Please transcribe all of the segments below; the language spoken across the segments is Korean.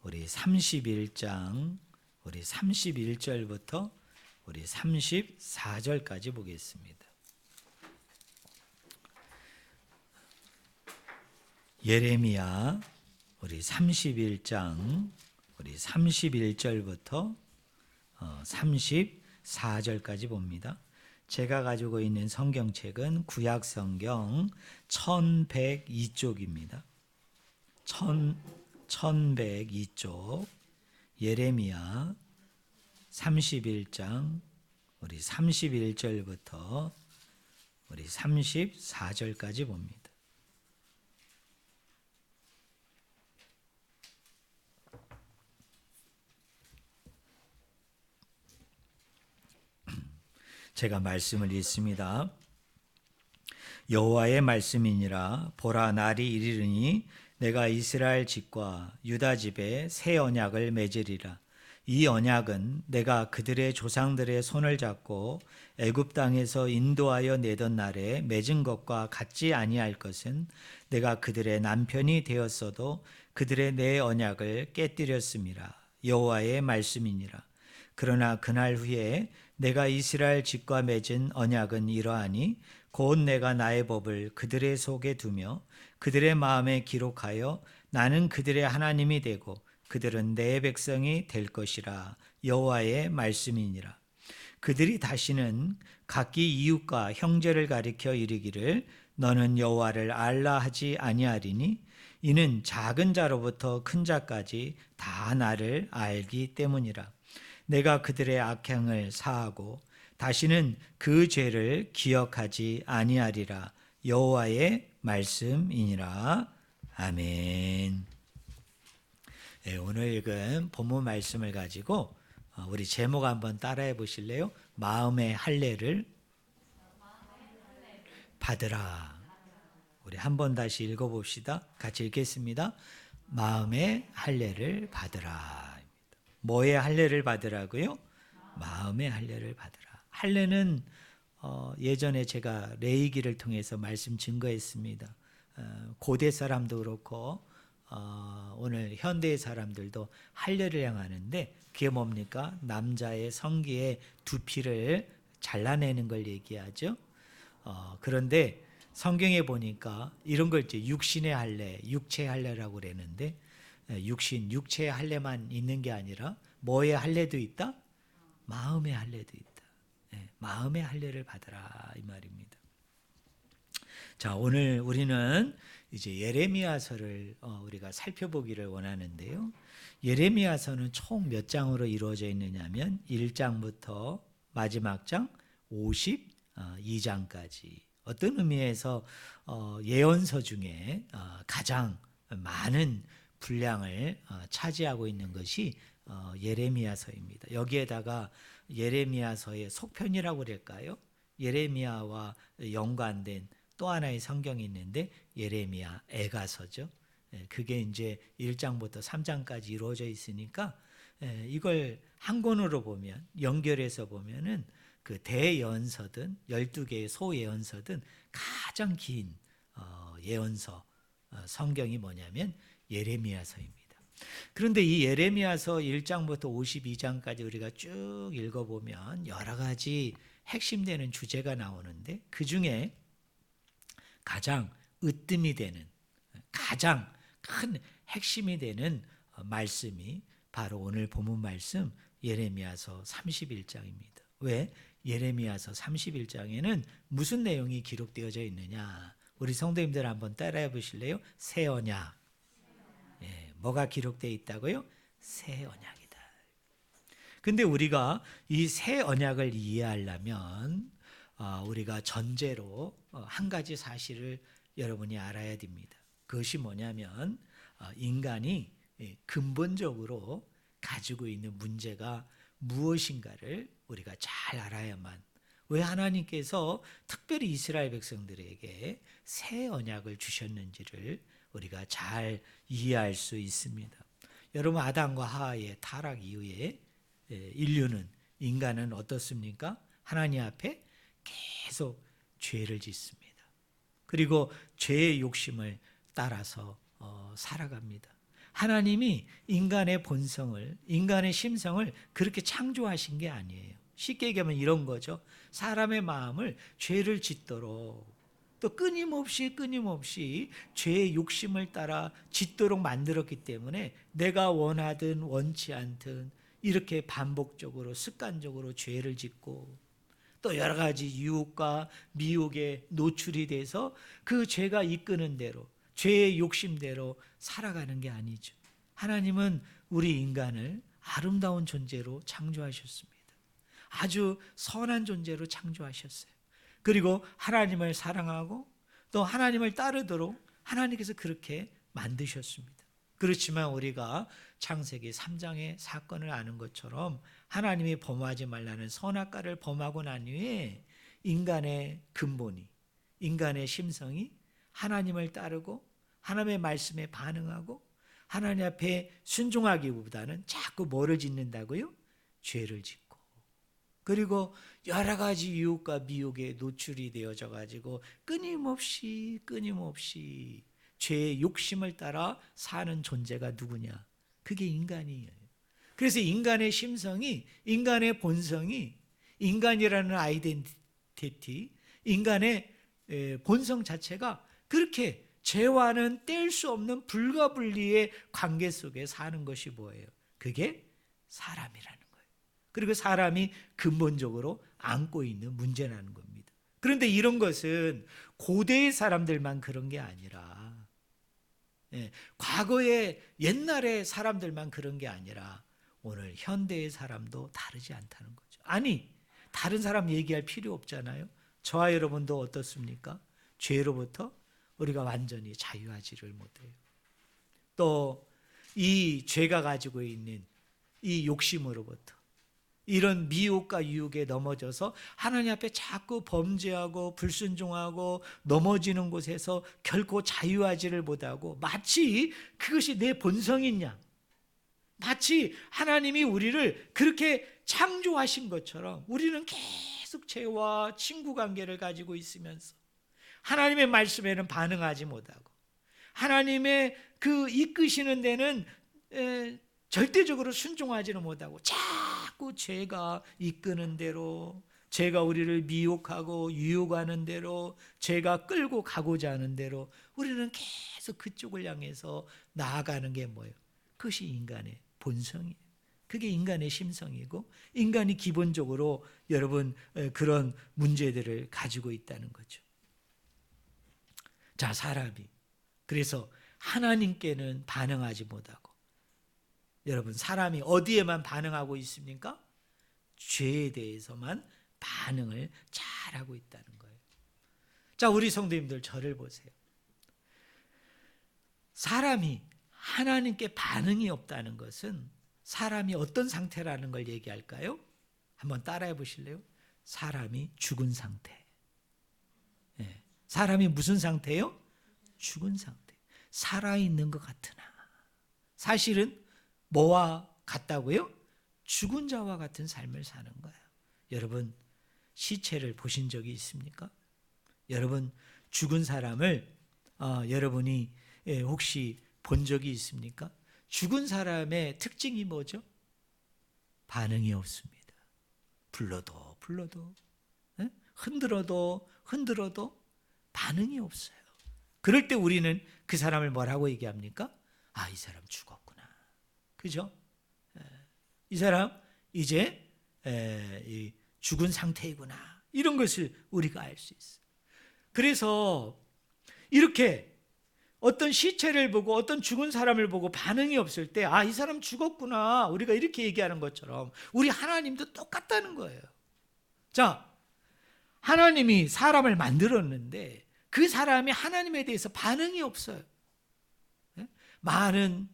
우리 31장 우리 31절부터 우리 34절까지 보겠습니다. 예레미야 우리 31장 우리 31절부터 34절까지 봅니다. 제가 가지고 있는 성경책은 구약 성경 1102쪽입니다. 1102쪽 예레미야 31장 우리 31절부터 우리 34절까지 봅니다. 제가 말씀을 읽습니다. 여호와의 말씀이니라. 보라, 날이 이르리니 내가 이스라엘 집과 유다 집에 새 언약을 맺으리라. 이 언약은 내가 그들의 조상들의 손을 잡고 애굽 땅에서 인도하여 내던 날에 맺은 것과 같지 아니할 것은 내가 그들의 남편이 되었어도 그들의 내 언약을 깨뜨렸음이라. 여호와의 말씀이니라. 그러나 그날 후에 내가 이스라엘 집과 맺은 언약은 이러하니 곧 내가 나의 법을 그들의 속에 두며 그들의 마음에 기록하여 나는 그들의 하나님이 되고 그들은 내 백성이 될 것이라. 여호와의 말씀이니라. 그들이 다시는 각기 이웃과 형제를 가리켜 이르기를 너는 여호와를 알라 하지 아니하리니 이는 작은 자로부터 큰 자까지 다 나를 알기 때문이라. 내가 그들의 악행을 사하고 다시는 그 죄를 기억하지 아니하리라. 여호와의 말씀이니라. 아멘. 네, 오늘 읽은 본문 말씀을 가지고 우리 제목 한번 따라해 보실래요? 마음의 할례를 받으라. 우리 한번 다시 읽어봅시다. 같이 읽겠습니다. 마음의 할례를 받으라. 뭐의 할례를 받으라고요? 마음의 할례를 받으라. 할례는 예전에 제가 레위기를 통해서 말씀 증거했습니다. 고대 사람도 그렇고 오늘 현대의 사람들도 할례를 행하는데 그게 뭡니까? 남자의 성기의 두피를 잘라내는 걸 얘기하죠. 그런데 성경에 보니까 이런 걸 이제 육신의 할례, 육체의 할례라고 그러는데 육체의 할례만 있는 게 아니라 뭐의 할례도 있다? 마음의 할례도 있다. 마음의 할례를 받으라 이 말입니다. 자, 오늘 우리는 이제 예레미야서를 우리가 살펴보기를 원하는데요. 예레미야서는 총 몇 장으로 이루어져 있느냐면 1장부터 마지막 장 52장까지 어떤 의미에서 예언서 중에 가장 많은 분량을 차지하고 있는 것이 예레미야서입니다. 여기에다가 예레미야서의 속편이라고 그럴까요? 예레미야와 연관된 또 하나의 성경이 있는데 예레미야 애가서죠. 그게 이제 1장부터 3장까지 이루어져 있으니까 이걸 한 권으로 보면 연결해서 보면은 그 대예언서든 12개의 소예언서든 가장 긴 예언서 성경이 뭐냐면 예레미야서입니다. 그런데 이 예레미야서 1장부터 52장까지 우리가 쭉 읽어보면 여러 가지 핵심되는 주제가 나오는데 그 중에 가장 으뜸이 되는 가장 큰 핵심이 되는 말씀이 바로 오늘 본문 말씀 예레미야서 31장입니다. 왜? 예레미야서 31장에는 무슨 내용이 기록되어져 있느냐? 우리 성도님들 한번 따라해 보실래요? 새 언약. 뭐가 기록되어 있다고요? 새 언약이다. 근데 우리가 이 새 언약을 이해하려면 우리가 전제로 한 가지 사실을 여러분이 알아야 됩니다. 그것이 뭐냐면 인간이 근본적으로 가지고 있는 문제가 무엇인가를 우리가 잘 알아야만, 왜 하나님께서 특별히 이스라엘 백성들에게 새 언약을 주셨는지를 우리가 잘 이해할 수 있습니다. 여러분, 아담과 하와의 타락 이후에 인간은 어떻습니까? 하나님 앞에 계속 죄를 짓습니다. 그리고 죄의 욕심을 따라서 살아갑니다. 하나님이 인간의 본성을, 인간의 심성을 그렇게 창조하신 게 아니에요. 쉽게 얘기하면 이런 거죠. 사람의 마음을 죄를 짓도록, 또 끊임없이 죄의 욕심을 따라 짓도록 만들었기 때문에 내가 원하든 원치 않든 이렇게 반복적으로 습관적으로 죄를 짓고, 또 여러 가지 유혹과 미혹에 노출이 돼서 그 죄가 이끄는 대로, 죄의 욕심대로 살아가는 게 아니죠. 하나님은 우리 인간을 아름다운 존재로 창조하셨습니다. 아주 선한 존재로 창조하셨어요. 그리고 하나님을 사랑하고 또 하나님을 따르도록 하나님께서 그렇게 만드셨습니다. 그렇지만 우리가 창세기 3장의 사건을 아는 것처럼 하나님이 범하지 말라는 선악과를 범하고 난 후에 인간의 근본이, 인간의 심성이 하나님을 따르고 하나님의 말씀에 반응하고 하나님 앞에 순종하기보다는 자꾸 뭐를 짓는다고요? 죄를 짓고, 그리고 여러 가지 유혹과 미혹에 노출이 되어져 가지고 끊임없이 죄의 욕심을 따라 사는 존재가 누구냐? 그게 인간이에요. 그래서 인간의 심성이, 인간의 본성이, 인간이라는 아이덴티티, 인간의 본성 자체가 그렇게 죄와는 뗄 수 없는 불가분리의 관계 속에 사는 것이 뭐예요? 그게 사람이라는 거예요. 그리고 사람이 근본적으로 안고 있는 문제라는 겁니다. 그런데 이런 것은 고대의 사람들만 그런 게 아니라, 과거의 옛날의 사람들만 그런 게 아니라 오늘 현대의 사람도 다르지 않다는 거죠. 아니, 다른 사람 얘기할 필요 없잖아요. 저와 여러분도 어떻습니까? 죄로부터 우리가 완전히 자유하지를 못해요. 또 이 죄가 가지고 있는 이 욕심으로부터, 이런 미혹과 유혹에 넘어져서 하나님 앞에 자꾸 범죄하고 불순종하고 넘어지는 곳에서 결코 자유하지를 못하고, 마치 그것이 내 본성인 양, 마치 하나님이 우리를 그렇게 창조하신 것처럼 우리는 계속 죄와 친구 관계를 가지고 있으면서 하나님의 말씀에는 반응하지 못하고 하나님의 그 이끄시는 데는 절대적으로 순종하지는 못하고 자꾸 죄가 이끄는 대로, 죄가 우리를 미혹하고 유혹하는 대로, 죄가 끌고 가고자 하는 대로 우리는 계속 그쪽을 향해서 나아가는 게 뭐예요? 그것이 인간의 본성이에요. 그게 인간의 심성이고 인간이 기본적으로 여러분 그런 문제들을 가지고 있다는 거죠. 자, 사람이 그래서 하나님께는 반응하지 못하고, 여러분 사람이 어디에만 반응하고 있습니까? 죄에 대해서만 반응을 잘하고 있다는 거예요. 자, 우리 성도님들 저를 보세요. 사람이 하나님께 반응이 없다는 것은 사람이 어떤 상태라는 걸 얘기할까요? 한번 따라해 보실래요? 사람이 죽은 상태. 사람이 무슨 상태요? 죽은 상태. 살아있는 것 같으나 사실은 뭐와 같다고요? 죽은 자와 같은 삶을 사는 거예요. 여러분 시체를 보신 적이 있습니까? 여러분 죽은 사람을 여러분이 혹시 본 적이 있습니까? 죽은 사람의 특징이 뭐죠? 반응이 없습니다. 불러도 흔들어도 반응이 없어요. 그럴 때 우리는 그 사람을 뭐라고 얘기합니까? 아, 이 사람 죽었구나. 그죠? 이 사람 이제 죽은 상태이구나. 이런 것을 우리가 알 수 있어요. 그래서 이렇게 어떤 시체를 보고 어떤 죽은 사람을 보고 반응이 없을 때, 아, 이 사람 죽었구나, 우리가 이렇게 얘기하는 것처럼 우리 하나님도 똑같다는 거예요. 자, 하나님이 사람을 만들었는데 그 사람이 하나님에 대해서 반응이 없어요. 많은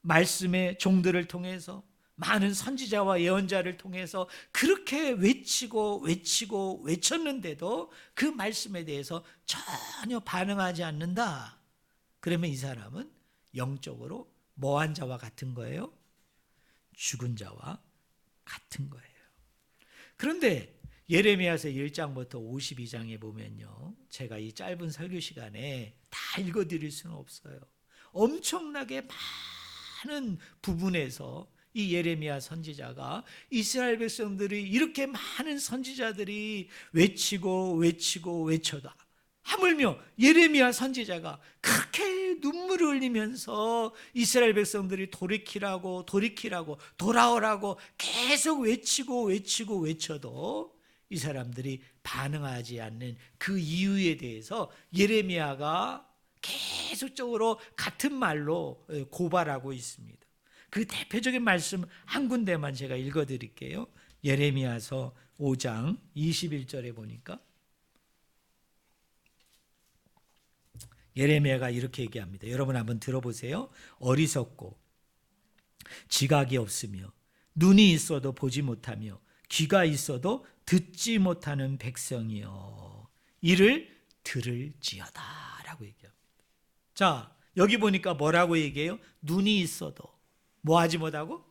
말씀의 종들을 통해서, 많은 선지자와 예언자를 통해서 그렇게 외쳤는데도 그 말씀에 대해서 전혀 반응하지 않는다. 그러면 이 사람은 영적으로 뭐한 자와 같은 거예요? 죽은 자와 같은 거예요. 그런데 예레미야서 1장부터 52장에 보면요, 제가 이 짧은 설교 시간에 다 읽어드릴 수는 없어요. 엄청나게 많은 부분에서 이 예레미야 선지자가 이스라엘 백성들이 이렇게 많은 선지자들이 외쳐도 하물며 예레미야 선지자가 그렇게 눈물을 흘리면서 이스라엘 백성들이 돌이키라고 돌아오라고 계속 외쳐도 이 사람들이 반응하지 않는 그 이유에 대해서 예레미야가 계속적으로 같은 말로 고발하고 있습니다. 그 대표적인 말씀 한 군데만 제가 읽어드릴게요. 예레미야서 5장 21절에 보니까 예레미야가 이렇게 얘기합니다. 여러분 한번 들어보세요. 어리석고 지각이 없으며 눈이 있어도 보지 못하며 귀가 있어도 듣지 못하는 백성이여 이를 들을지어다 라고 얘기합니다. 자, 여기 보니까 뭐라고 얘기해요? 눈이 있어도 뭐 하지 못하고?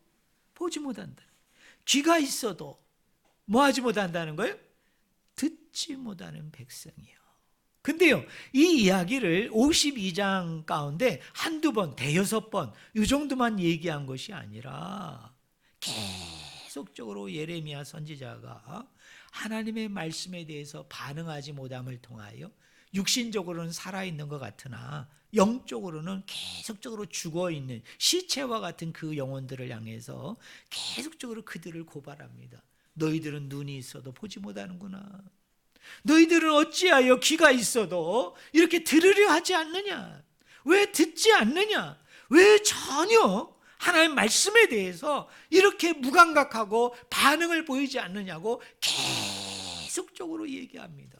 보지 못한다. 귀가 있어도 뭐 하지 못한다는 거예요? 듣지 못하는 백성이요. 근데요, 이 이야기를 52장 가운데 한두 번, 대여섯 번 이 정도만 얘기한 것이 아니라 계속적으로 예레미야 선지자가 하나님의 말씀에 대해서 반응하지 못함을 통하여 육신적으로는 살아있는 것 같으나 영적으로는 계속적으로 죽어있는 시체와 같은 그 영혼들을 향해서 계속적으로 그들을 고발합니다. 너희들은 눈이 있어도 보지 못하는구나. 너희들은 어찌하여 귀가 있어도 이렇게 들으려 하지 않느냐? 왜 듣지 않느냐? 왜 전혀 하나님의 말씀에 대해서 이렇게 무감각하고 반응을 보이지 않느냐고 계속적으로 얘기합니다.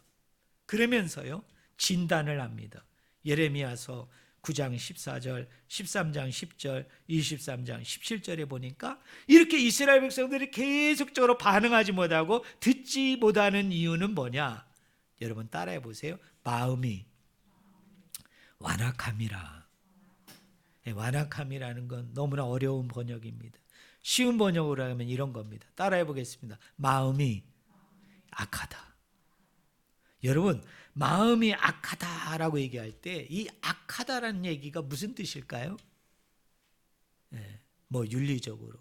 그러면서요, 진단을 합니다. 예레미야서 9장 14절, 13장 10절, 23장 17절에 보니까 이렇게 이스라엘 백성들이 계속적으로 반응하지 못하고 듣지 못하는 이유는 뭐냐? 여러분 따라해 보세요. 마음이 완악함이라. 완악함이라는 건 너무나 어려운 번역입니다. 쉬운 번역으로 하면 이런 겁니다. 따라해 보겠습니다. 마음이 악하다. 여러분, 마음이 악하다라고 얘기할 때 이 악하다라는 얘기가 무슨 뜻일까요? 뭐 윤리적으로,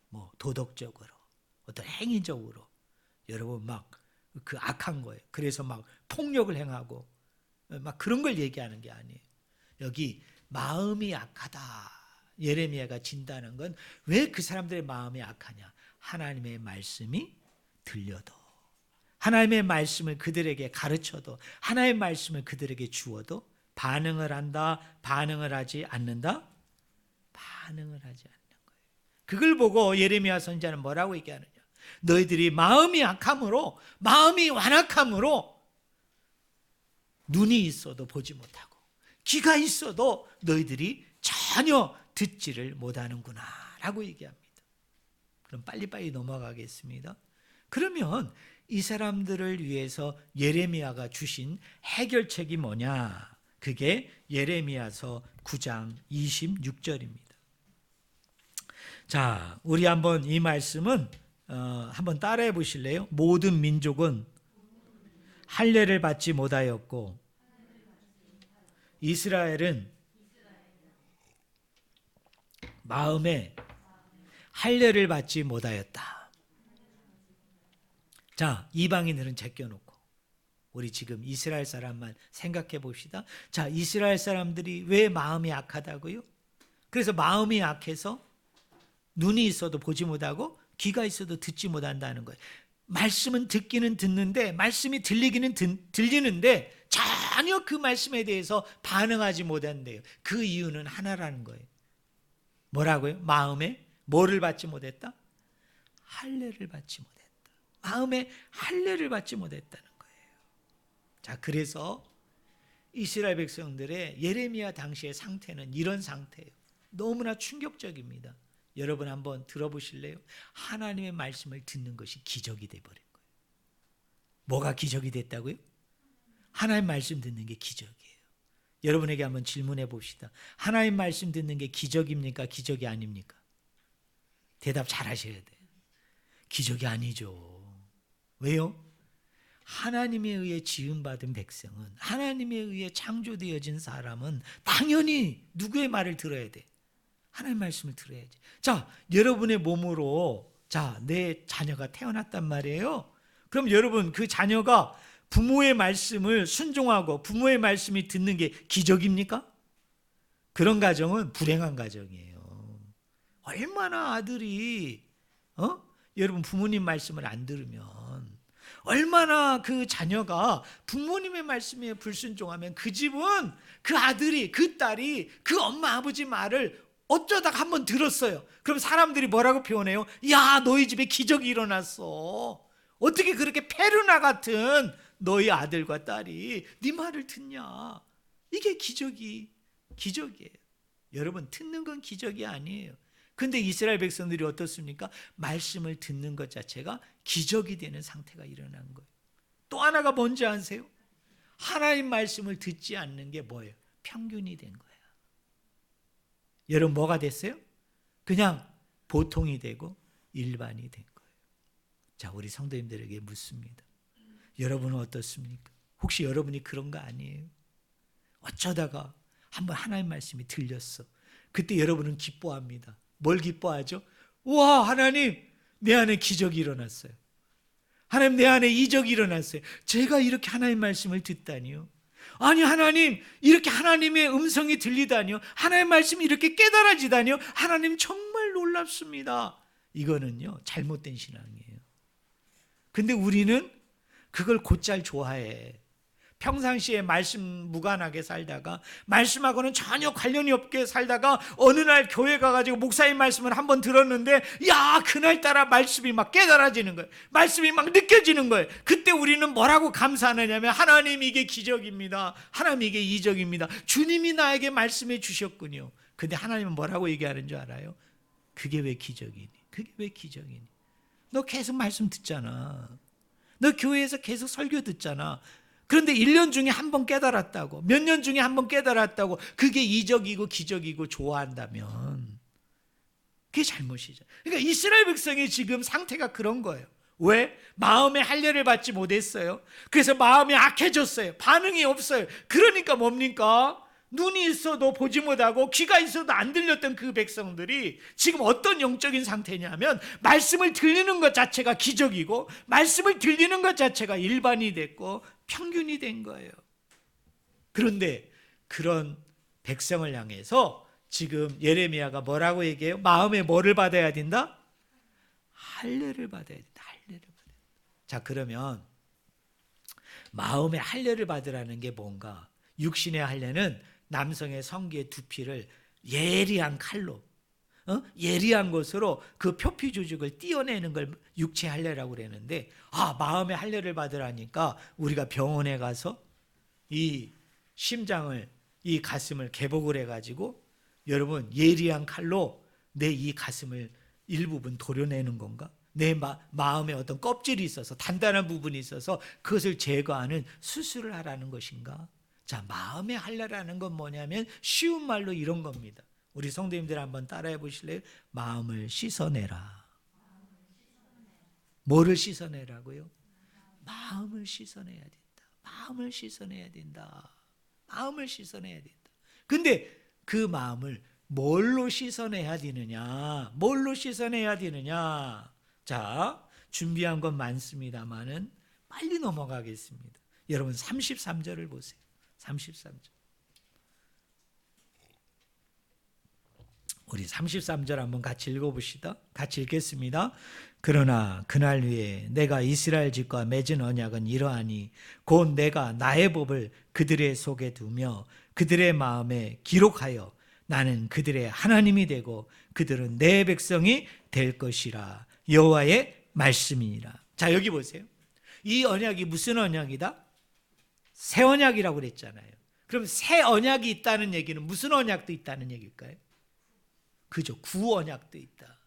뭐 도덕적으로, 어떤 행위적으로 여러분 막 그 악한 거예요. 그래서 막 폭력을 행하고 막 그런 걸 얘기하는 게 아니에요. 여기 마음이 악하다. 예레미야가 진단한 건 왜 그 사람들의 마음이 악하냐? 하나님의 말씀이 들려도, 하나님의 말씀을 그들에게 가르쳐도, 하나님의 말씀을 그들에게 주어도 반응을 한다, 반응을 하지 않는다? 반응을 하지 않는 거예요. 그걸 보고 예레미야 선지자는 뭐라고 얘기하느냐? 너희들이 마음이 악함으로, 마음이 완악함으로 눈이 있어도 보지 못하고 귀가 있어도 너희들이 전혀 듣지를 못하는구나 라고 얘기합니다. 그럼 빨리빨리 넘어가겠습니다. 그러면 이 사람들을 위해서 예레미야가 주신 해결책이 뭐냐? 그게 예레미야서 9장 26절입니다. 자, 우리 한번 이 말씀은 한번 따라해 보실래요? 모든 민족은 할례를 받지 못하였고 이스라엘은 마음에 할례를 받지 못하였다. 자, 이방인들은 제껴놓고 우리 지금 이스라엘 사람만 생각해 봅시다. 자, 이스라엘 사람들이 왜 마음이 악하다고요? 그래서 마음이 약해서 눈이 있어도 보지 못하고 귀가 있어도 듣지 못한다는 거예요. 말씀은 듣기는 듣는데, 말씀이 들리기는 들리는데 전혀 그 말씀에 대해서 반응하지 못한대요. 그 이유는 하나라는 거예요. 뭐라고요? 마음에 뭐를 받지 못했다? 할례를 받지 못했다. 마음에 할례를 받지 못했다는 거예요. 자, 그래서 이스라엘 백성들의 예레미야 당시의 상태는 이런 상태예요. 너무나 충격적입니다. 여러분 한번 들어보실래요? 하나님의 말씀을 듣는 것이 기적이 돼버린 거예요. 뭐가 기적이 됐다고요? 하나님 말씀 듣는 게 기적이에요. 여러분에게 한번 질문해 봅시다. 하나님 말씀 듣는 게 기적입니까? 기적이 아닙니까? 대답 잘 하셔야 돼요. 기적이 아니죠. 왜요? 하나님에 의해 지음받은 백성은, 하나님에 의해 창조되어진 사람은 당연히 누구의 말을 들어야 돼? 하나님 말씀을 들어야지. 자, 여러분의 몸으로 내 자녀가 태어났단 말이에요. 그럼 여러분 그 자녀가 부모의 말씀을 순종하고 부모의 말씀이 듣는 게 기적입니까? 그런 가정은 불행한 가정이에요. 얼마나 아들이 여러분 부모님 말씀을 안 들으면, 얼마나 그 자녀가 부모님의 말씀에 불순종하면 그 집은 그 아들이 그 딸이 그 엄마 아버지 말을 어쩌다가 한번 들었어요. 그럼 사람들이 뭐라고 표현해요? 야, 너희 집에 기적이 일어났어. 어떻게 그렇게 페르나 같은 너희 아들과 딸이 네 말을 듣냐. 이게 기적이에요. 여러분, 듣는 건 기적이 아니에요. 근데 이스라엘 백성들이 어떻습니까? 말씀을 듣는 것 자체가 기적이 되는 상태가 일어난 거예요. 또 하나가 뭔지 아세요? 하나님 말씀을 듣지 않는 게 뭐예요? 평균이 된 거예요. 여러분 뭐가 됐어요? 그냥 보통이 되고 일반이 된 거예요. 자, 우리 성도님들에게 묻습니다. 여러분은 어떻습니까? 혹시 여러분이 그런 거 아니에요? 어쩌다가 한번 하나님 말씀이 들렸어. 그때 여러분은 기뻐합니다. 뭘 기뻐하죠? 와, 하나님, 내 안에 기적이 일어났어요. 하나님, 내 안에 이적이 일어났어요. 제가 이렇게 하나님 말씀을 듣다니요. 아니, 하나님, 이렇게 하나님의 음성이 들리다니요. 하나님 말씀이 이렇게 깨달아지다니요. 하나님 정말 놀랍습니다. 이거는요, 잘못된 신앙이에요. 근데 우리는 그걸 곧잘 좋아해. 평상시에 말씀 무관하게 살다가, 말씀하고는 전혀 관련이 없게 살다가 어느 날 교회 가가지고 목사님 말씀을 한번 들었는데, 야, 그날따라 말씀이 막 깨달아지는 거예요. 말씀이 막 느껴지는 거예요. 그때 우리는 뭐라고 감사하느냐면, 하나님 이게 기적입니다. 하나님 이게 이적입니다. 주님이 나에게 말씀해 주셨군요. 근데 하나님은 뭐라고 얘기하는 줄 알아요? 그게 왜 기적이니? 그게 왜 기적이니? 너 계속 말씀 듣잖아. 너 교회에서 계속 설교 듣잖아. 그런데 1년 중에 한 번 깨달았다고, 몇 년 중에 한 번 깨달았다고 그게 이적이고 기적이고 좋아한다면 그게 잘못이죠. 그러니까 이스라엘 백성의 지금 상태가 그런 거예요. 왜? 마음의 할례를 받지 못했어요. 그래서 마음이 악해졌어요. 반응이 없어요. 그러니까 뭡니까? 눈이 있어도 보지 못하고 귀가 있어도 안 들렸던 그 백성들이 지금 어떤 영적인 상태냐면, 말씀을 들리는 것 자체가 기적이고 말씀을 들리는 것 자체가 일반이 됐고 평균이 된 거예요. 그런데 그런 백성을 향해서 지금 예레미야가 뭐라고 얘기해요? 마음에 뭐를 받아야 된다? 할례를 받아야 된다. 할례를 받아야 된다. 자, 그러면 마음의 할례를 받으라는 게 뭔가? 육신의 할례는 남성의 성기의 두피를 예리한 칼로, 예리한 것으로 그 표피 조직을 띄어내는 걸 육체 할례라고 그러는데, 마음의 할례를 받으라니까 우리가 병원에 가서 이 심장을, 이 가슴을 개복을 해가지고 여러분 예리한 칼로 내 이 가슴을 일부분 도려내는 건가? 내 마음에 어떤 껍질이 있어서, 단단한 부분이 있어서 그것을 제거하는 수술을 하라는 것인가? 자, 마음의 할례라는 건 뭐냐면 쉬운 말로 이런 겁니다. 우리 성도님들 한번 따라해 보실래요? 마음을 씻어내라. 뭐를 씻어내라고요? 마음을 씻어내야 된다. 마음을 씻어내야 된다. 마음을 씻어내야 된다. 근데 그 마음을 뭘로 씻어내야 되느냐? 뭘로 씻어내야 되느냐? 자, 준비한 건 많습니다만은 빨리 넘어가겠습니다. 여러분 33절을 보세요. 33절. 우리 33절 한번 같이 읽어봅시다. 같이 읽겠습니다. 그러나 그날 위에 내가 이스라엘 집과 맺은 언약은 이러하니 곧 내가 나의 법을 그들의 속에 두며 그들의 마음에 기록하여 나는 그들의 하나님이 되고 그들은 내 백성이 될 것이라. 여호와의 말씀이니라. 자, 여기 보세요. 이 언약이 무슨 언약이다? 새 언약이라고 그랬잖아요. 그럼 새 언약이 있다는 얘기는 무슨 언약도 있다는 얘기일까요? 그죠. 구언약도 있다.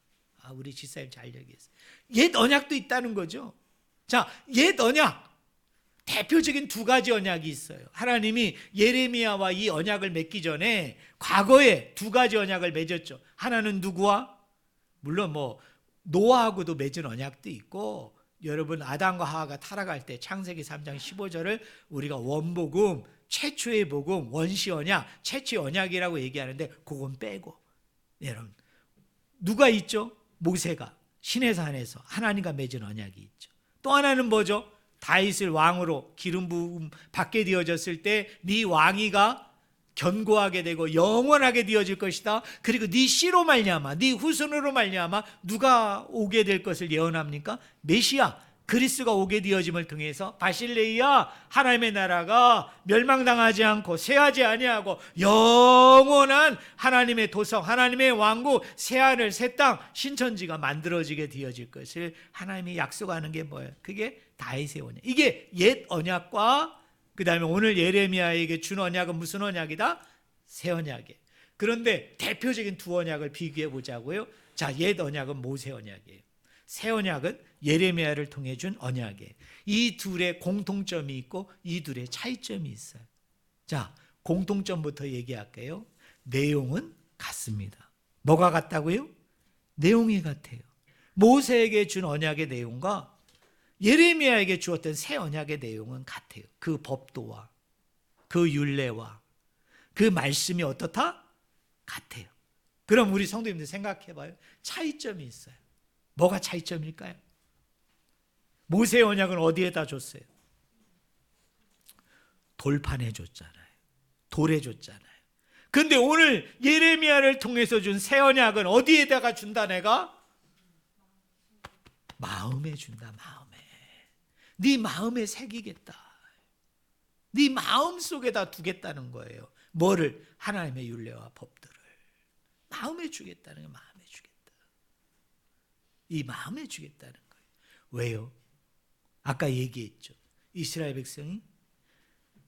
우리 지사님 잘 얘기했어요. 옛 언약도 있다는 거죠. 자, 옛 언약. 대표적인 두 가지 언약이 있어요. 하나님이 예레미야와 이 언약을 맺기 전에 과거에 두 가지 언약을 맺었죠. 하나는 누구와? 물론 노아하고도 맺은 언약도 있고, 여러분 아담과 하와가 타락할 때 창세기 3장 15절을 우리가 원복음, 최초의 복음, 원시 언약, 최초의 언약이라고 얘기하는데 그건 빼고 여러분, 누가 있죠? 모세가 시내산에서 하나님과 맺은 언약이 있죠. 또 하나는 뭐죠? 다윗을 왕으로 기름 부음 받게 되어졌을 때 네 왕위가 견고하게 되고 영원하게 되어질 것이다. 그리고 네 씨로 말미암아, 네 후손으로 말미암아 누가 오게 될 것을 예언합니까? 메시아 그리스도가 오게 되어짐을 통해서 바실레이야, 하나님의 나라가 멸망당하지 않고 쇠하지 아니하고 영원한 하나님의 도성, 하나님의 왕국, 새하늘 새 땅 신천지가 만들어지게 되어질 것을 하나님이 약속하는 게 뭐예요? 그게 다윗의 언약. 이게 옛 언약과 그 다음에 오늘 예레미야에게 준 언약은 무슨 언약이다? 새 언약이에요. 그런데 대표적인 두 언약을 비교해 보자고요. 자, 옛 언약은 모세 언약이에요. 새 언약은 예레미야를 통해 준 언약이에요. 이 둘의 공통점이 있고 이 둘의 차이점이 있어요. 자, 공통점부터 얘기할게요. 내용은 같습니다. 뭐가 같다고요? 내용이 같아요. 모세에게 준 언약의 내용과 예레미야에게 주었던 새 언약의 내용은 같아요. 그 법도와 그 율례와 그 말씀이 어떻다? 같아요. 그럼 우리 성도님들 생각해 봐요. 차이점이 있어요. 뭐가 차이점일까요? 모세의 언약은 어디에다 줬어요? 돌판에 줬잖아요. 돌에 줬잖아요. 근데 오늘 예레미야를 통해서 준 새 언약은 어디에다가 준다 내가? 마음에 준다. 마음에. 네 마음에 새기겠다. 네 마음 속에다 두겠다는 거예요. 뭐를? 하나님의 율례와 법들을 마음에 주겠다는 거예요. 마음에 주겠다. 이 마음에 주겠다는 거예요. 왜요? 아까 얘기했죠. 이스라엘 백성이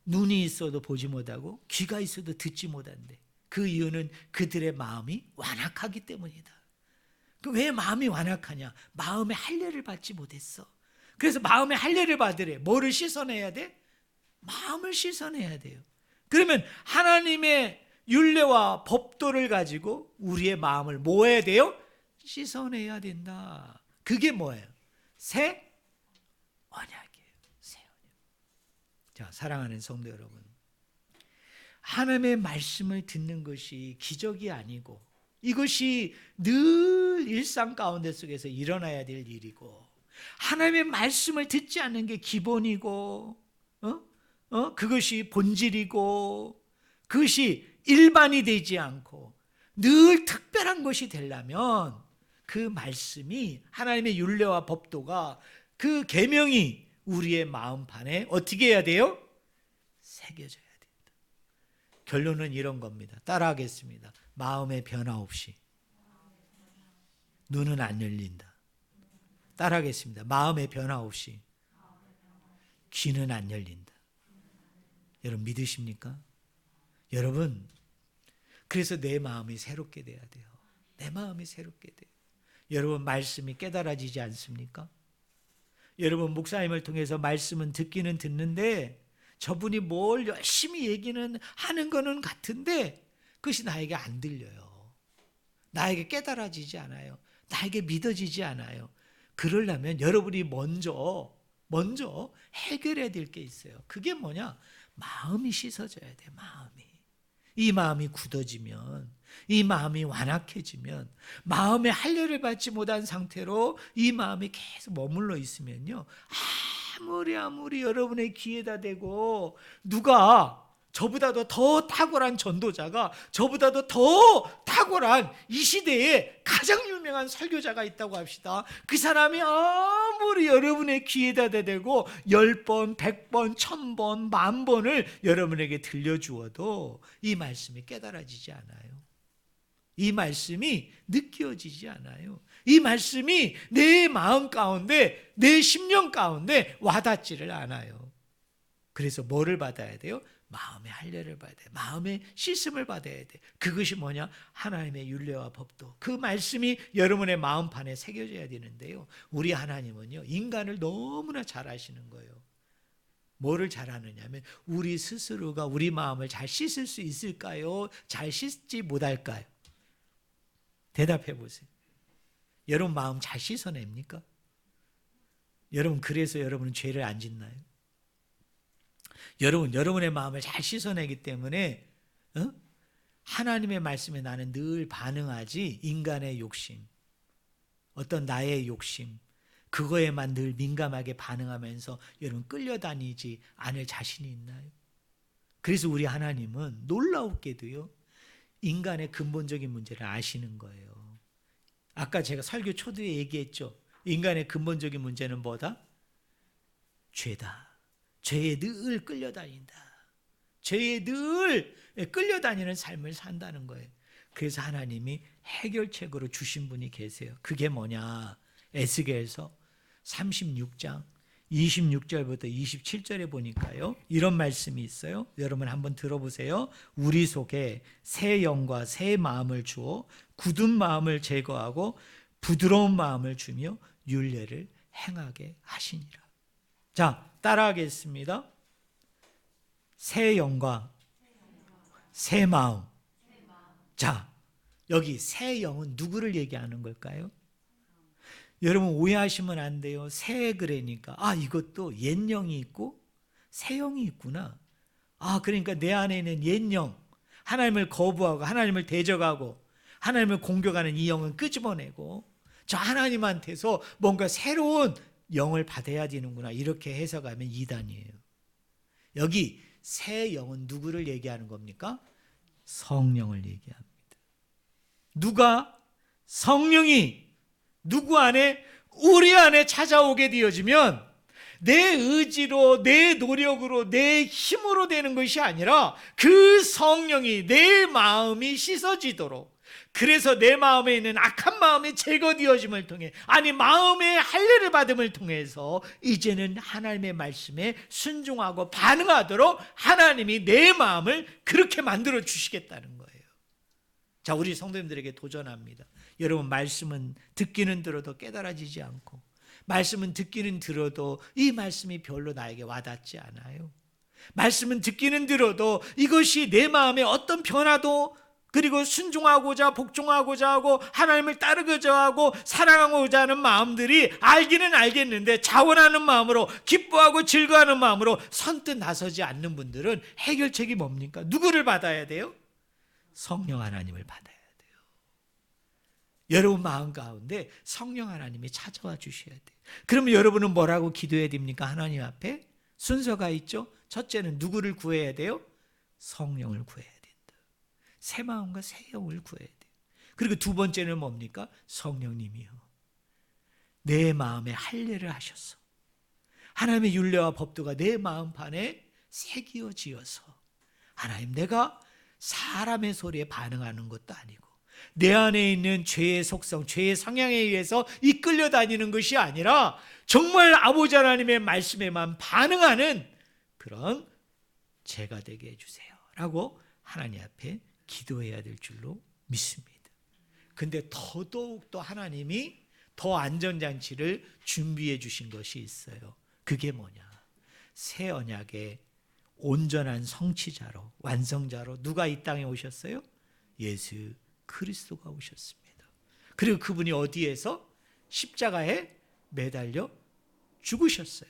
눈이 있어도 보지 못하고 귀가 있어도 듣지 못한대. 그 이유는 그들의 마음이 완악하기 때문이다. 왜 마음이 완악하냐? 마음의 할례를 받지 못했어. 그래서 마음의 할례를 받으래. 뭐를 씻어내야 돼? 마음을 씻어내야 돼요. 그러면 하나님의 율례와 법도를 가지고 우리의 마음을 뭐 해야 돼요? 씻어내야 된다. 그게 뭐예요? 새 언약이에요. 새 언약. 자, 사랑하는 성도 여러분, 하나님의 말씀을 듣는 것이 기적이 아니고 이것이 늘 일상 가운데 속에서 일어나야 될 일이고, 하나님의 말씀을 듣지 않는 게 기본이고, 그것이 본질이고, 그것이 일반이 되지 않고 늘 특별한 것이 되려면 그 말씀이, 하나님의 율례와 법도가, 그 계명이 우리의 마음판에 어떻게 해야 돼요? 새겨져야 됩니다. 결론은 이런 겁니다. 따라하겠습니다. 마음의 변화 없이 눈은 안 열린다. 따라하겠습니다. 마음의 변화 없이 귀는 안 열린다. 여러분 믿으십니까? 여러분, 그래서 내 마음이 새롭게 돼야 돼요. 내 마음이 새롭게 돼요. 여러분 말씀이 깨달아지지 않습니까? 여러분 목사님을 통해서 말씀은 듣기는 듣는데 저분이 뭘 열심히 얘기는 하는 거는 같은데 그것이 나에게 안 들려요. 나에게 깨달아지지 않아요. 나에게 믿어지지 않아요. 그러려면 여러분이 먼저 해결해야 될 게 있어요. 그게 뭐냐? 마음이 씻어져야 돼. 마음이. 이 마음이 굳어지면, 이 마음이 완악해지면, 마음의 할례를 받지 못한 상태로 이 마음이 계속 머물러 있으면요, 아무리 여러분의 귀에다 대고 누가 저보다도 더 탁월한 전도자가, 저보다도 더 탁월한 이 시대에 가장 유명한 설교자가 있다고 합시다. 그 사람이 아무리 여러분의 귀에다 대고 10번, 100번, 1000번, 10,000번을 여러분에게 들려주어도 이 말씀이 깨달아지지 않아요. 이 말씀이 느껴지지 않아요. 이 말씀이 내 마음 가운데, 내 심령 가운데 와닿지를 않아요. 그래서 뭐를 받아야 돼요? 마음의 할례를 받아야 돼. 마음의 씻음을 받아야 돼. 그것이 뭐냐? 하나님의 율례와 법도. 그 말씀이 여러분의 마음판에 새겨져야 되는데요. 우리 하나님은요, 인간을 너무나 잘 아시는 거예요. 뭐를 잘 아느냐면 우리 스스로가 우리 마음을 잘 씻을 수 있을까요? 잘 씻지 못할까요? 대답해 보세요. 여러분 마음 잘 씻어냅니까? 여러분 그래서 여러분은 죄를 안 짓나요? 여러분의 마음을 잘 씻어내기 때문에 하나님의 말씀에 나는 늘 반응하지 인간의 욕심, 어떤 나의 욕심, 그거에만 늘 민감하게 반응하면서 여러분 끌려다니지 않을 자신이 있나요? 그래서 우리 하나님은 놀라웠게도요, 인간의 근본적인 문제를 아시는 거예요. 아까 제가 설교 초두에 얘기했죠. 인간의 근본적인 문제는 뭐다? 죄다. 죄에 늘 끌려다닌다. 죄에 늘 끌려다니는 삶을 산다는 거예요. 그래서 하나님이 해결책으로 주신 분이 계세요. 그게 뭐냐? 에스겔서 36장 26절부터 27절에 보니까요, 이런 말씀이 있어요. 여러분 한번 들어보세요. 우리 속에 새 영과 새 마음을 주어 굳은 마음을 제거하고 부드러운 마음을 주며 율례를 행하게 하시니라. 자, 따라하겠습니다. 새 영과 새 마음. 자, 여기 새 영은 누구를 얘기하는 걸까요? 여러분 오해하시면 안 돼요. 새 그러니까 이것도 옛 영이 있고 새 영이 있구나. 그러니까 내 안에 있는 옛 영, 하나님을 거부하고 하나님을 대적하고 하나님을 공격하는 이 영은 끄집어내고 저 하나님한테서 뭔가 새로운 영을 받아야 되는구나, 이렇게 해석하면 이단이에요. 여기 새 영은 누구를 얘기하는 겁니까? 성령을 얘기합니다. 누가? 성령이 누구 안에? 우리 안에 찾아오게 되어지면 내 의지로, 내 노력으로, 내 힘으로 되는 것이 아니라 그 성령이 내 마음이 씻어지도록, 그래서 내 마음에 있는 악한 마음이 제거되어짐을 통해, 마음의 할례를 받음을 통해서 이제는 하나님의 말씀에 순종하고 반응하도록 하나님이 내 마음을 그렇게 만들어 주시겠다는 거예요. 자, 우리 성도님들에게 도전합니다. 여러분, 말씀은 듣기는 들어도 깨달아지지 않고, 말씀은 듣기는 들어도 이 말씀이 별로 나에게 와닿지 않아요. 말씀은 듣기는 들어도 이것이 내 마음에 어떤 변화도, 그리고 순종하고자 복종하고자 하고 하나님을 따르고자 하고 사랑하고자 하는 마음들이 알기는 알겠는데 자원하는 마음으로, 기뻐하고 즐거워하는 마음으로 선뜻 나서지 않는 분들은 해결책이 뭡니까? 누구를 받아야 돼요? 성령 하나님을 받아야 돼요. 여러분 마음 가운데 성령 하나님이 찾아와 주셔야 돼요. 그러면 여러분은 뭐라고 기도해야 됩니까? 하나님 앞에 순서가 있죠. 첫째는 누구를 구해야 돼요? 성령을 구해야 된다. 새 마음과 새 영을 구해야 돼요. 그리고 두 번째는 뭡니까? 성령님이요, 내 마음에 할례를 하셔서 하나님의 율례와 법도가 내 마음판에 새기어지어서, 하나님, 내가 사람의 소리에 반응하는 것도 아니고 내 안에 있는 죄의 속성, 죄의 성향에 의해서 이끌려 다니는 것이 아니라 정말 아버지 하나님의 말씀에만 반응하는 그런 제가 되게 해주세요 라고 하나님 앞에 기도해야 될 줄로 믿습니다. 근데 더더욱 또 하나님이 더 안전장치를 준비해 주신 것이 있어요. 그게 뭐냐? 새 언약의 온전한 성취자로, 완성자로 누가 이 땅에 오셨어요? 예수 그리스도가 오셨습니다. 그리고 그분이 어디에서? 십자가에 매달려 죽으셨어요.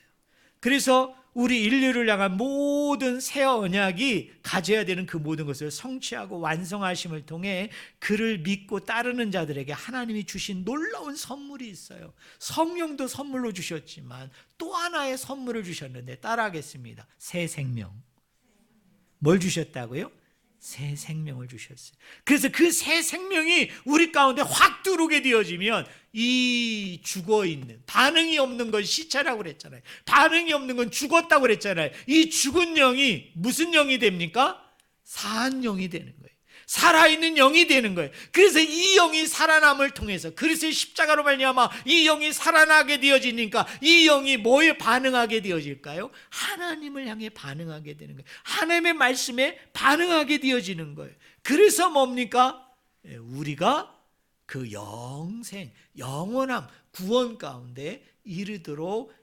그래서 우리 인류를 향한 모든 새 언약이 가져야 되는 그 모든 것을 성취하고 완성하심을 통해 그를 믿고 따르는 자들에게 하나님이 주신 놀라운 선물이 있어요. 성령도 선물로 주셨지만 또 하나의 선물을 주셨는데, 따라하겠습니다. 새 생명. 뭘 주셨다고요? 새 생명을 주셨어요. 그래서 그 새 생명이 우리 가운데 확 들어오게 되어지면 이 죽어있는, 반응이 없는 건 시체라고 그랬잖아요. 반응이 없는 건 죽었다고 그랬잖아요. 이 죽은 영이 무슨 영이 됩니까? 산 영이 되는 거예요. 살아있는 영이 되는 거예요. 그래서 이 영이 살아남을 통해서, 그래서 십자가로 말미암아 이 영이 살아나게 되어지니까 이 영이 뭐에 반응하게 되어질까요? 하나님을 향해 반응하게 되는 거예요. 하나님의 말씀에 반응하게 되어지는 거예요. 그래서 뭡니까? 우리가 그 영생, 영원함, 구원 가운데 이르도록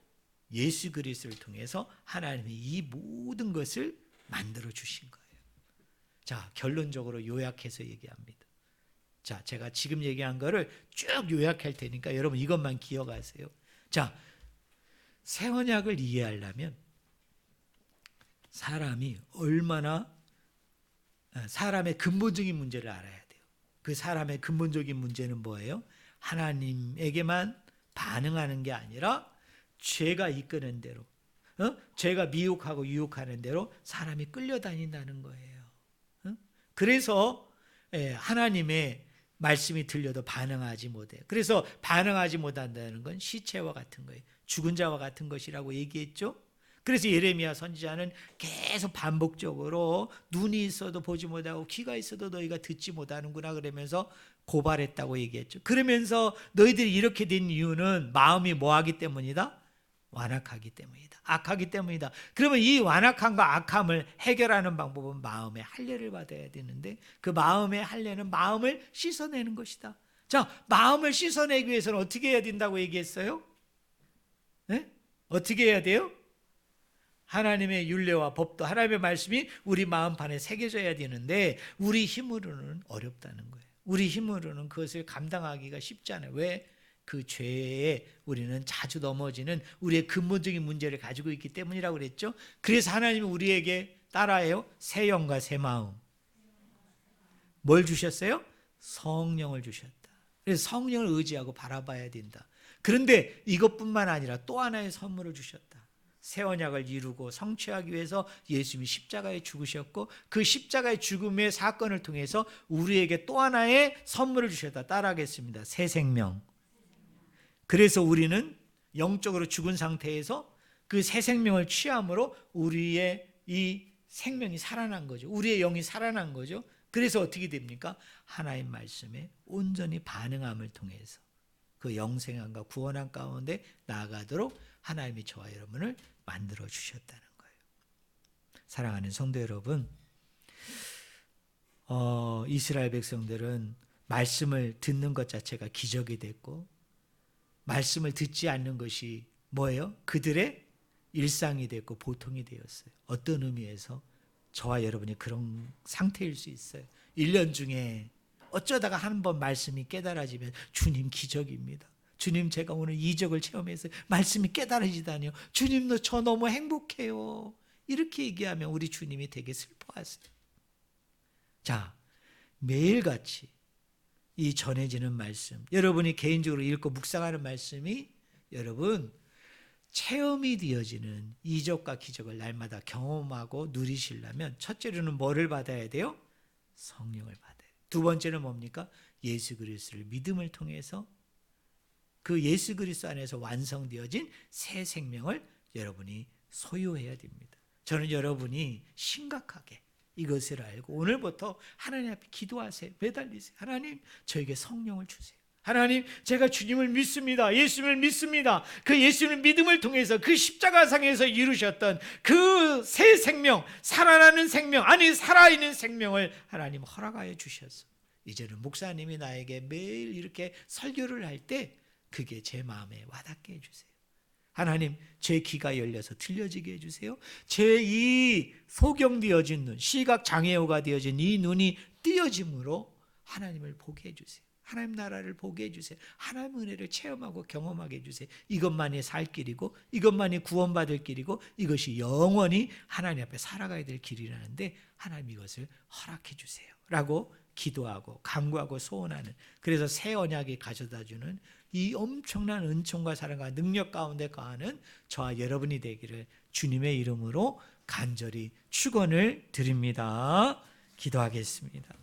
예수 그리스도를 통해서 하나님이 이 모든 것을 만들어 주신 거예요. 자, 결론적으로 요약해서 얘기합니다. 자, 제가 지금 얘기한 거를 쭉 요약할 테니까 여러분 이것만 기억하세요. 자, 새 언약을 이해하려면 사람이 얼마나 사람의 근본적인 문제를 알아야 돼요. 그 사람의 근본적인 문제는 뭐예요? 하나님에게만 반응하는 게 아니라 죄가 이끄는 대로, 죄가 미혹하고 유혹하는 대로 사람이 끌려다닌다는 거예요. 그래서 하나님의 말씀이 들려도 반응하지 못해요. 그래서 반응하지 못한다는 건 시체와 같은 거예요. 죽은 자와 같은 것이라고 얘기했죠. 그래서 예레미야 선지자는 계속 반복적으로 눈이 있어도 보지 못하고 귀가 있어도 너희가 듣지 못하는구나 그러면서 고발했다고 얘기했죠. 그러면서 너희들이 이렇게 된 이유는 마음이 뭐하기 때문이다? 완악하기 때문이다. 악하기 때문이다. 그러면 이 완악함과 악함을 해결하는 방법은 마음의 할례를 받아야 되는데 그 마음의 할례는 마음을 씻어내는 것이다. 자, 마음을 씻어내기 위해서는 어떻게 해야 된다고 얘기했어요? 네? 어떻게 해야 돼요? 하나님의 율례와 법도 하나님의 말씀이 우리 마음판에 새겨져야 되는데 우리 힘으로는 어렵다는 거예요. 우리 힘으로는 그것을 감당하기가 쉽지 않아요. 왜? 그 죄에 우리는 자주 넘어지는 우리의 근본적인 문제를 가지고 있기 때문이라고 그랬죠. 그래서 하나님이 우리에게 따라해요. 새 영과 새 마음. 뭘 주셨어요? 성령을 주셨다. 그래서 성령을 의지하고 바라봐야 된다. 그런데 이것뿐만 아니라 또 하나의 선물을 주셨다. 새 언약을 이루고 성취하기 위해서 예수님이 십자가에 죽으셨고 그 십자가의 죽음의 사건을 통해서 우리에게 또 하나의 선물을 주셨다. 따라하겠습니다. 새 생명. 그래서 우리는 영적으로 죽은 상태에서 그 새 생명을 취함으로 우리의 이 생명이 살아난 거죠. 우리의 영이 살아난 거죠. 그래서 어떻게 됩니까? 하나님 말씀에 온전히 반응함을 통해서 그 영생함과 구원함 가운데 나아가도록 하나님이 저와 여러분을 만들어 주셨다는 거예요. 사랑하는 성도 여러분, 이스라엘 백성들은 말씀을 듣는 것 자체가 기적이 됐고 말씀을 듣지 않는 것이 뭐예요? 그들의 일상이 됐고 보통이 되었어요. 어떤 의미에서 저와 여러분이 그런 상태일 수 있어요. 1년 중에 어쩌다가 한 번 말씀이 깨달아지면 주님 기적입니다. 주님 제가 오늘 이적을 체험해서 말씀이 깨달아지다니요. 주님도 저 너무 행복해요. 이렇게 얘기하면 우리 주님이 되게 슬퍼하세요. 자, 매일같이 이 전해지는 말씀, 여러분이 개인적으로 읽고 묵상하는 말씀이 여러분 체험이 되어지는 이적과 기적을 날마다 경험하고 누리시려면 첫째로는 뭐를 받아야 돼요? 성령을 받아야 돼요. 두 번째는 뭡니까? 예수 그리스도를 믿음을 통해서 그 예수 그리스도 안에서 완성되어진 새 생명을 여러분이 소유해야 됩니다. 저는 여러분이 심각하게 이것을 알고 오늘부터 하나님 앞에 기도하세요. 매달리세요. 하나님 저에게 성령을 주세요. 하나님 제가 주님을 믿습니다. 예수님을 믿습니다. 그 예수님의 믿음을 통해서 그 십자가상에서 이루셨던 그 새 생명, 살아나는 생명, 아니 살아있는 생명을 하나님 허락하여 주셨어. 이제는 목사님이 나에게 매일 이렇게 설교를 할 때 그게 제 마음에 와닿게 해주세요. 하나님 제 귀가 열려서 들려지게 해주세요. 제 이 소경되어진 눈, 시각장애우가 되어진 이 눈이 띄어짐으로 하나님을 보게 해주세요. 하나님 나라를 보게 해주세요. 하나님 은혜를 체험하고 경험하게 해주세요. 이것만이 살 길이고 이것만이 구원받을 길이고 이것이 영원히 하나님 앞에 살아가야 될 길이라는데 하나님 이것을 허락해 주세요 라고 기도하고 간구하고 소원하는, 그래서 새 언약이 가져다주는 이 엄청난 은총과 사랑과 능력 가운데 거하는 저와 여러분이 되기를 주님의 이름으로 간절히 축원을 드립니다. 기도하겠습니다.